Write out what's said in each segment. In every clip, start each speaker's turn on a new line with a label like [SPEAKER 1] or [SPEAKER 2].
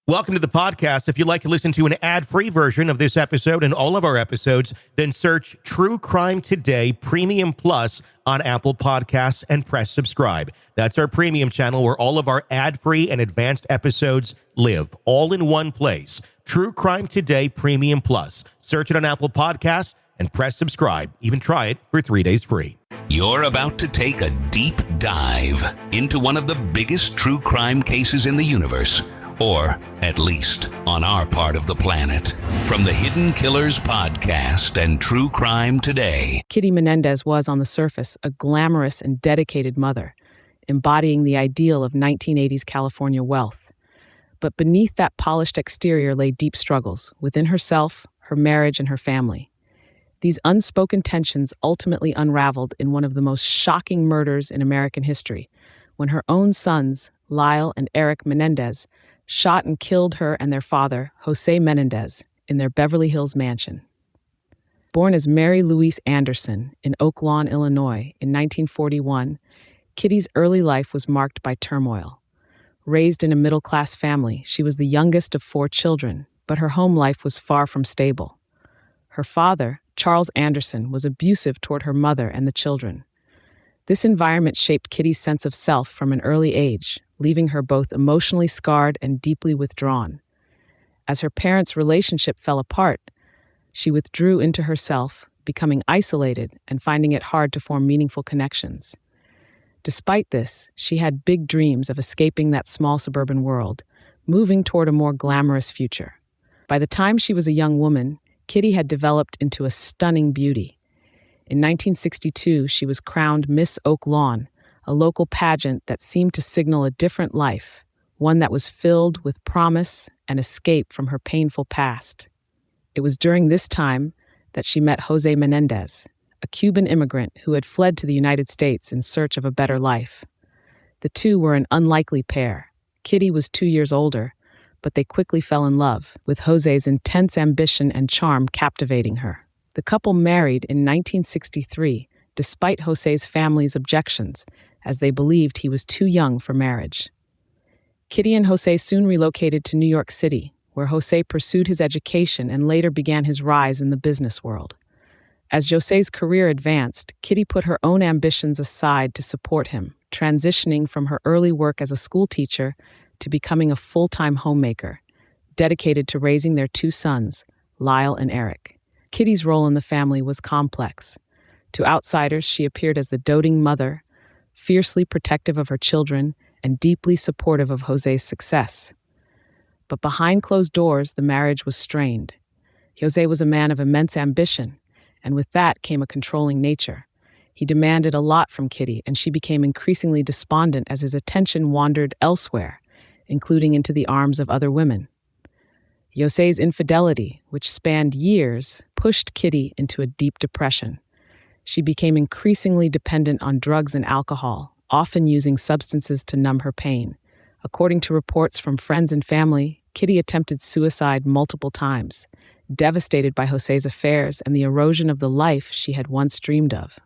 [SPEAKER 1] Welcome to the podcast. If you'd like to listen to an ad-free version of this episode and all of our episodes, then search True Crime Today Premium Plus on Apple Podcasts and press subscribe. That's our premium channel where all of our ad-free and advanced episodes live, all in one place. True Crime Today Premium Plus. Search it on Apple Podcasts and press subscribe. Even try it for 3 days free.
[SPEAKER 2] You're about to take a deep dive into one of the biggest true crime cases in the universe. Or, at least, on our part of the planet. From the Hidden Killers podcast and True Crime Today.
[SPEAKER 3] Kitty Menendez was, on the surface, a glamorous and dedicated mother, embodying the ideal of 1980s California wealth. But beneath that polished exterior lay deep struggles, within herself, her marriage, and her family. These unspoken tensions ultimately unraveled in one of the most shocking murders in American history, when her own sons, Lyle and Eric Menendez, shot and killed her and their father, Jose Menendez, in their Beverly Hills mansion. Born as Mary Louise Anderson in Oak Lawn, Illinois, in 1941, Kitty's early life was marked by turmoil. Raised in a middle-class family, she was the youngest of 4 children, but her home life was far from stable. Her father, Charles Anderson, was abusive toward her mother and the children. This environment shaped Kitty's sense of self from an early age, leaving her both emotionally scarred and deeply withdrawn. As her parents' relationship fell apart, she withdrew into herself, becoming isolated and finding it hard to form meaningful connections. Despite this, she had big dreams of escaping that small suburban world, moving toward a more glamorous future. By the time she was a young woman, Kitty had developed into a stunning beauty. In 1962, she was crowned Miss Oak Lawn, a local pageant that seemed to signal a different life, one that was filled with promise and escape from her painful past. It was during this time that she met Jose Menendez, a Cuban immigrant who had fled to the United States in search of a better life. The two were an unlikely pair. Kitty was 2 years older, but they quickly fell in love, with Jose's intense ambition and charm captivating her. The couple married in 1963, despite Jose's family's objections, as they believed he was too young for marriage. Kitty and Jose soon relocated to New York City, where Jose pursued his education and later began his rise in the business world. As Jose's career advanced, Kitty put her own ambitions aside to support him, transitioning from her early work as a school teacher to becoming a full-time homemaker, dedicated to raising their 2 sons, Lyle and Eric. Kitty's role in the family was complex. To outsiders, she appeared as the doting mother, fiercely protective of her children, and deeply supportive of Jose's success. But behind closed doors, the marriage was strained. Jose was a man of immense ambition, and with that came a controlling nature. He demanded a lot from Kitty, and she became increasingly despondent as his attention wandered elsewhere, including into the arms of other women. Jose's infidelity, which spanned years, pushed Kitty into a deep depression. She became increasingly dependent on drugs and alcohol, often using substances to numb her pain. According to reports from friends and family, Kitty attempted suicide multiple times, devastated by Jose's affairs and the erosion of the life she had once dreamed of.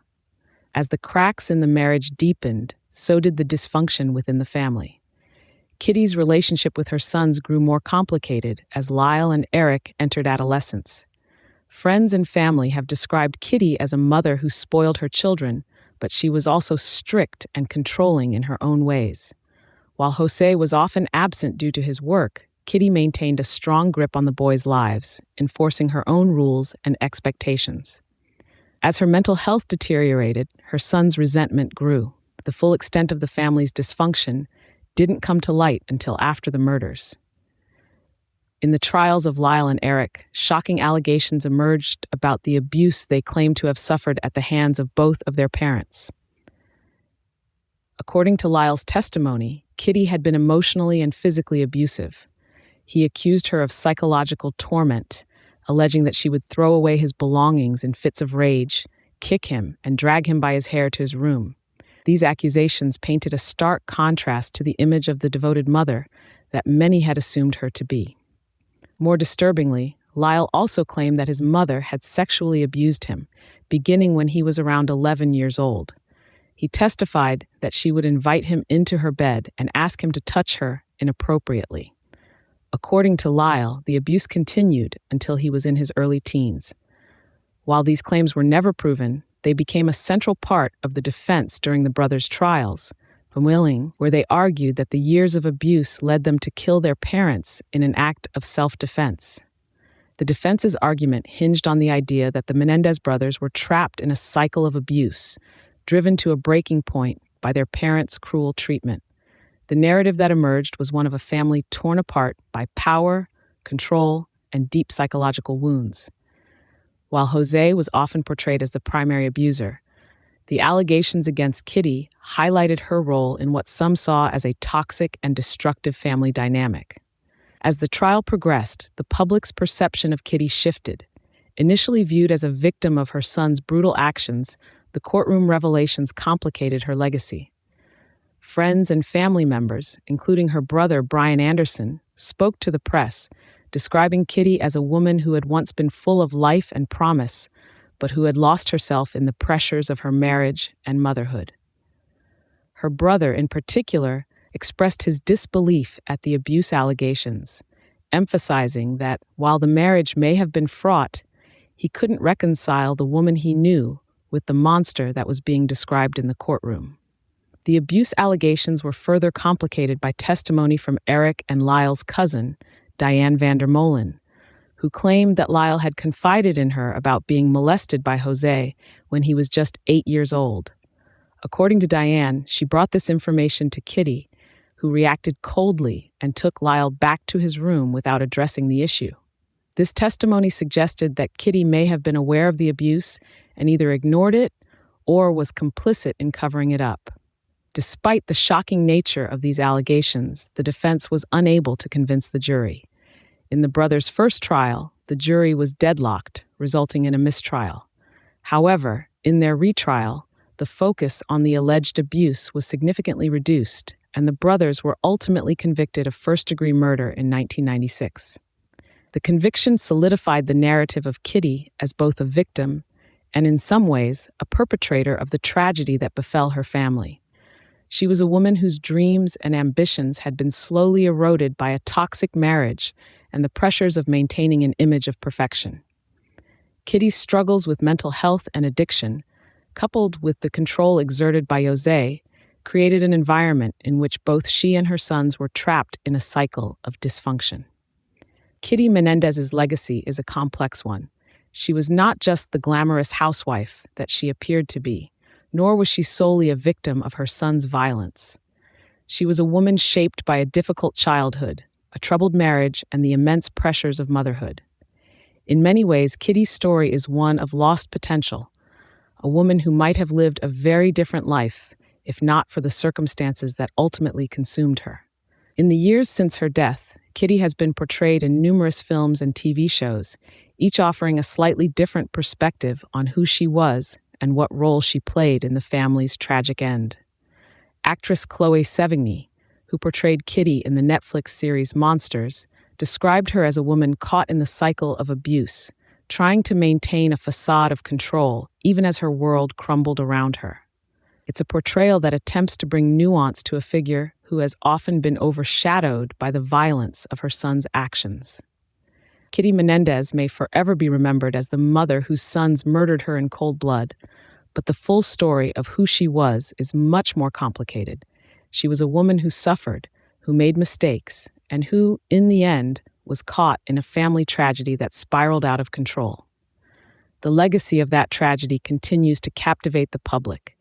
[SPEAKER 3] As the cracks in the marriage deepened, so did the dysfunction within the family. Kitty's relationship with her sons grew more complicated as Lyle and Eric entered adolescence. Friends and family have described Kitty as a mother who spoiled her children, but she was also strict and controlling in her own ways. While Jose was often absent due to his work, Kitty maintained a strong grip on the boys' lives, enforcing her own rules and expectations. As her mental health deteriorated, her son's resentment grew. The full extent of the family's dysfunction didn't come to light until after the murders. In the trials of Lyle and Eric, shocking allegations emerged about the abuse they claimed to have suffered at the hands of both of their parents. According to Lyle's testimony, Kitty had been emotionally and physically abusive. He accused her of psychological torment, alleging that she would throw away his belongings in fits of rage, kick him, and drag him by his hair to his room. These accusations painted a stark contrast to the image of the devoted mother that many had assumed her to be. More disturbingly, Lyle also claimed that his mother had sexually abused him, beginning when he was around 11 years old. He testified that she would invite him into her bed and ask him to touch her inappropriately. According to Lyle, the abuse continued until he was in his early teens. While these claims were never proven, they became a central part of the defense during the brothers' trials, where they argued that the years of abuse led them to kill their parents in an act of self-defense. The defense's argument hinged on the idea that the Menendez brothers were trapped in a cycle of abuse, driven to a breaking point by their parents' cruel treatment. The narrative that emerged was one of a family torn apart by power, control, and deep psychological wounds. While Jose was often portrayed as the primary abuser, the allegations against Kitty highlighted her role in what some saw as a toxic and destructive family dynamic. As the trial progressed, the public's perception of Kitty shifted. Initially viewed as a victim of her son's brutal actions, the courtroom revelations complicated her legacy. Friends and family members, including her brother Brian Anderson, spoke to the press, describing Kitty as a woman who had once been full of life and promise, but who had lost herself in the pressures of her marriage and motherhood. Her brother, in particular, expressed his disbelief at the abuse allegations, emphasizing that while the marriage may have been fraught, he couldn't reconcile the woman he knew with the monster that was being described in the courtroom. The abuse allegations were further complicated by testimony from Eric and Lyle's cousin, Diane Vandermolen, who claimed that Lyle had confided in her about being molested by Jose when he was just 8 years old. According to Diane, she brought this information to Kitty, who reacted coldly and took Lyle back to his room without addressing the issue. This testimony suggested that Kitty may have been aware of the abuse and either ignored it or was complicit in covering it up. Despite the shocking nature of these allegations, the defense was unable to convince the jury. In the brothers' first trial, the jury was deadlocked, resulting in a mistrial. However, in their retrial, the focus on the alleged abuse was significantly reduced, and the brothers were ultimately convicted of first-degree murder in 1996. The conviction solidified the narrative of Kitty as both a victim and, in some ways, a perpetrator of the tragedy that befell her family. She was a woman whose dreams and ambitions had been slowly eroded by a toxic marriage and the pressures of maintaining an image of perfection. Kitty's struggles with mental health and addiction, coupled with the control exerted by Jose, created an environment in which both she and her sons were trapped in a cycle of dysfunction. Kitty Menendez's legacy is a complex one. She was not just the glamorous housewife that she appeared to be, nor was she solely a victim of her son's violence. She was a woman shaped by a difficult childhood, a troubled marriage, and the immense pressures of motherhood. In many ways, Kitty's story is one of lost potential, a woman who might have lived a very different life if not for the circumstances that ultimately consumed her. In the years since her death, Kitty has been portrayed in numerous films and TV shows, each offering a slightly different perspective on who she was and what role she played in the family's tragic end. Actress Chloe Sevigny, who portrayed Kitty in the Netflix series Monsters, described her as a woman caught in the cycle of abuse, trying to maintain a facade of control even as her world crumbled around her. It's a portrayal that attempts to bring nuance to a figure who has often been overshadowed by the violence of her son's actions. Kitty Menendez may forever be remembered as the mother whose sons murdered her in cold blood, but the full story of who she was is much more complicated. She was a woman who suffered, who made mistakes, and who, in the end, was caught in a family tragedy that spiraled out of control. The legacy of that tragedy continues to captivate the public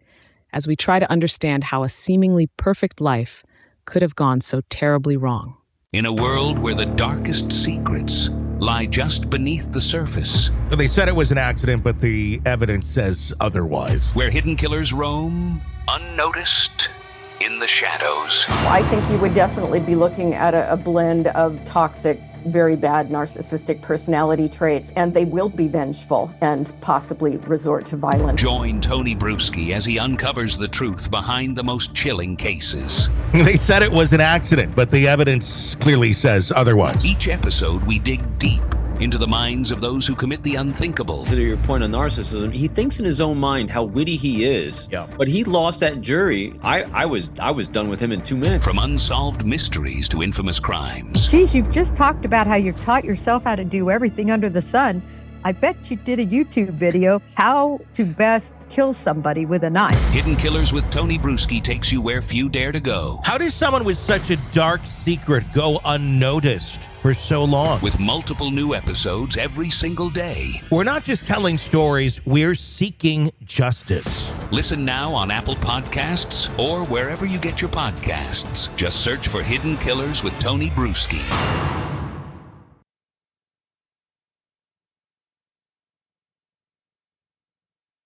[SPEAKER 3] as we try to understand how a seemingly perfect life could have gone so terribly wrong.
[SPEAKER 2] In a world where the darkest secrets lie just beneath the surface,
[SPEAKER 1] They said it was an accident, but the evidence says otherwise.
[SPEAKER 2] where hidden killers roam unnoticed in the shadows.
[SPEAKER 4] I think you would definitely be looking at a blend of toxic, very bad narcissistic personality traits, and they will be vengeful and possibly resort to violence.
[SPEAKER 2] Join Tony Bruschi as he uncovers the truth behind the most chilling cases.
[SPEAKER 1] They said it was an accident, but the evidence clearly says otherwise.
[SPEAKER 2] Each episode, we dig deep into the minds of those who commit the unthinkable.
[SPEAKER 5] To your point on narcissism, he thinks in his own mind how witty he is.
[SPEAKER 1] Yeah.
[SPEAKER 5] But he lost that jury. I was done with him in 2 minutes.
[SPEAKER 2] From unsolved mysteries to infamous crimes.
[SPEAKER 6] Geez, you've just talked about how you've taught yourself how to do everything under the sun. I bet you did a YouTube video, how to best kill somebody with a knife.
[SPEAKER 2] Hidden Killers with Tony Bruschi takes you where few dare to go.
[SPEAKER 1] How does someone with such a dark secret go unnoticed for so long?
[SPEAKER 2] With multiple new episodes every single day.
[SPEAKER 1] We're not just telling stories, we're seeking justice.
[SPEAKER 2] Listen now on Apple Podcasts or wherever you get your podcasts. Just search for Hidden Killers with Tony Bruschi.